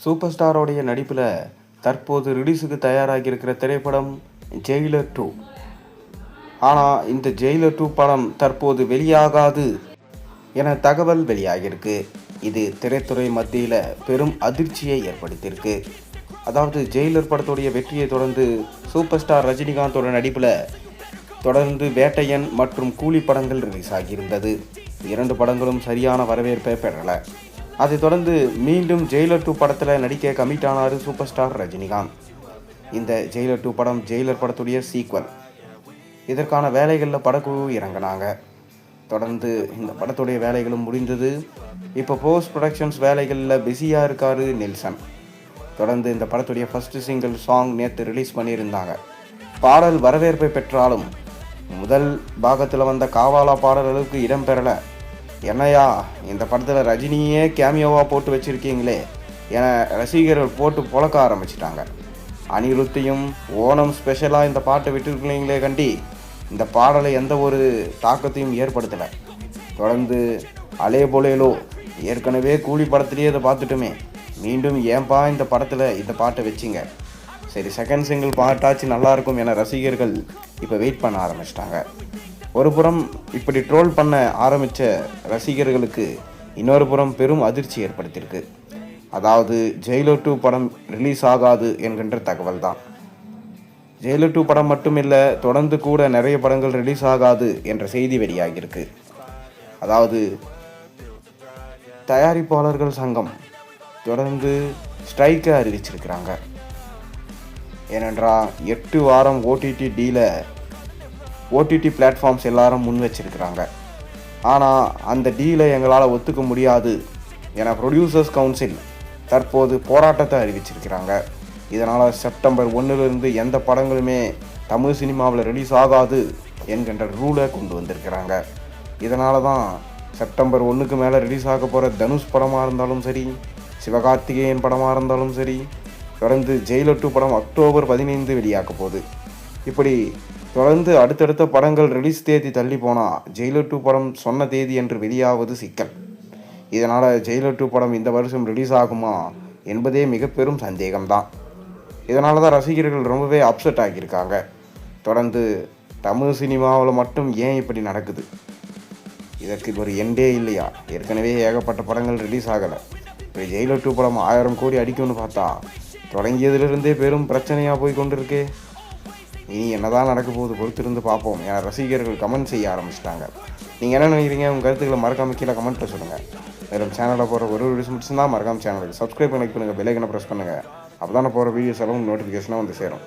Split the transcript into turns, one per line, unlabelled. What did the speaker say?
Super ஸ்டாரோடைய நடிப்பில் தற்போது ரிலீஸுக்கு தயாராகி இருக்கிற திரைப்படம் ஜெயிலர் 2. ஆனால் இந்த ஜெயிலர் 2 படம் தற்போது வெளியாகாது என தகவல் வெளியாகியிருக்கு. இது திரைத்துறை மத்தியில் பெரும் அதிர்ச்சியை ஏற்படுத்தியிருக்கு. அதாவது ஜெயிலர் படத்துடைய வெற்றியை தொடர்ந்து சூப்பர் ஸ்டார் ரஜினிகாந்தோட நடிப்பில் தொடர்ந்து வேட்டையன் மற்றும் கூலி படங்கள் ரிலீஸ் ஆகியிருந்தது. 2 படங்களும் சரியான வரவேற்பை பெறலை. அதைத் தொடர்ந்து மீண்டும் ஜெயிலர் 2 படத்தில் நடிக்க கமிட் ஆனார் சூப்பர் ஸ்டார் ரஜினிகாந்த். இந்த ஜெயிலர் 2 படம் ஜெயிலர் படத்துடைய சீக்வல். இதற்கான வேலைகளில் படக்குழு இறங்கினாங்க. தொடர்ந்து இந்த படத்துடைய வேலைகளும் முடிந்தது. இப்போ போஸ்ட் ப்ரொடக்ஷன்ஸ் வேலைகளில் பிஸியாக இருக்கார் நெல்சன். தொடர்ந்து இந்த படத்துடைய ஃபஸ்ட்டு சிங்கிள் சாங் நேற்று ரிலீஸ் பண்ணியிருந்தாங்க. பாடல் வரவேற்பை பெற்றாலும் முதல் பாகத்தில் வந்த காவாலா பாடல் அளவுக்கு இடம் பெறலை. என்னையா இந்த படத்தில் ரஜினியே கேமியோவாக போட்டு வச்சுருக்கீங்களே என ரசிகர்கள் போட்டு புழக்க ஆரம்பிச்சிட்டாங்க. அனிருத்தையும் ஓணம் ஸ்பெஷலாக இந்த பாட்டை விட்டுருக்கீங்களே கண்டி இந்த பாடலை எந்த ஒரு தாக்கத்தையும் ஏற்படுத்தலை. தொடர்ந்து அலே பொலேலோ ஏற்கனவே கூலி படத்துலேயே இதை பார்த்துட்டுமே மீண்டும் ஏன்பா இந்த படத்தில் இந்த பாட்டை வச்சிங்க, சரி செகண்ட் சிங்கிள் பாட்டாச்சு நல்லாயிருக்கும் என ரசிகர்கள் இப்போ வெயிட் பண்ண ஆரம்பிச்சிட்டாங்க. ஒரு புறம் இப்படி ட்ரோல் பண்ண ஆரம்பித்த ரசிகர்களுக்கு இன்னொரு புறம் பெரும் அதிர்ச்சி ஏற்படுத்தியிருக்கு. அதாவது ஜெயிலர் 2 படம் ரிலீஸ் ஆகாது என்கின்ற தகவல் தான். ஜெயிலர் 2 படம் மட்டும் இல்லை, தொடர்ந்து கூட நிறைய படங்கள் ரிலீஸ் ஆகாது என்ற செய்தி வெளியாகியிருக்கு. அதாவது தயாரிப்பாளர்கள் சங்கம் தொடர்ந்து ஸ்ட்ரைக்கை அறிவிச்சிருக்கிறாங்க. ஏனென்றால் 8 வாரம் ஓடிடி பிளாட்ஃபார்ம்ஸ் எல்லாரும் முன் வச்சிருக்கிறாங்க. ஆனால் அந்த டீலை எங்களால் ஒத்துக்க முடியாது என ப்ரொடியூசர்ஸ் கவுன்சில் தற்போது போராட்டத்தை அறிவிச்சிருக்கிறாங்க. இதனால் செப்டம்பர் 1 எந்த படங்களுமே தமிழ் சினிமாவில் ரிலீஸ் ஆகாது என்கின்ற ரூலை கொண்டு வந்திருக்கிறாங்க. இதனால தான் செப்டம்பர் 1 மேலே ரிலீஸ் ஆக போகிற தனுஷ் படமாக இருந்தாலும் சரி, சிவகார்த்திகேயன் படமாக இருந்தாலும் சரி, தொடர்ந்து ஜெயிலர் 2 படம் அக்டோபர் 15 வெளியாக போகுது. இப்படி தொடர்ந்து அடுத்தடுத்த படங்கள் ரிலீஸ் தேதி தள்ளி போனால் ஜெயிலர் 2 படம் சொன்ன தேதி என்று வெளியாவது சிக்கல். இதனால் ஜெயிலர் 2 படம் இந்த வருஷம் ரிலீஸ் ஆகுமா என்பதே மிக பெரும் சந்தேகம்தான். இதனால தான் ரசிகர்கள் ரொம்பவே அப்செட் ஆகியிருக்காங்க. தொடர்ந்து தமிழ் சினிமாவில் மட்டும் ஏன் இப்படி நடக்குது, இதற்கு ஒரு எண்டே இல்லையா? ஏற்கனவே ஏகப்பட்ட படங்கள் ரிலீஸ் ஆகலை. இப்போ ஜெயிலர் 2 படம் 1000 கோடி அடிக்கும்னு பார்த்தா தொடங்கியதிலிருந்தே பெரும் பிரச்சனையாக போய் கொண்டிருக்கே. இனி என்னதான் நடக்க போகுது பொறுத்திருந்து பார்ப்போம் என ரசிகர்கள் கமெண்ட் செய்ய ஆரம்பிச்சிட்டாங்க. நீங்கள் என்ன நினைக்கிறீங்க? உங்கள் கருத்துக்களை மறக்காமல் கீழே கமெண்ட்டில் சொல்லுங்கள். மேலும் சேனலில் போகிற ஒரு வீடியோஸ் மட்டும் தான் மறக்காமல் சேனலுக்கு சப்ஸ்கிரைப் பண்ணிக்கொள்ளுங்கள், பெல் ஐக்கனை ப்ரெஸ் பண்ணுங்கள். அப்போ தான் போகிற வீடியோஸ் எல்லாம் நோட்டிஃபிகேஷனாக வந்து சேரும்.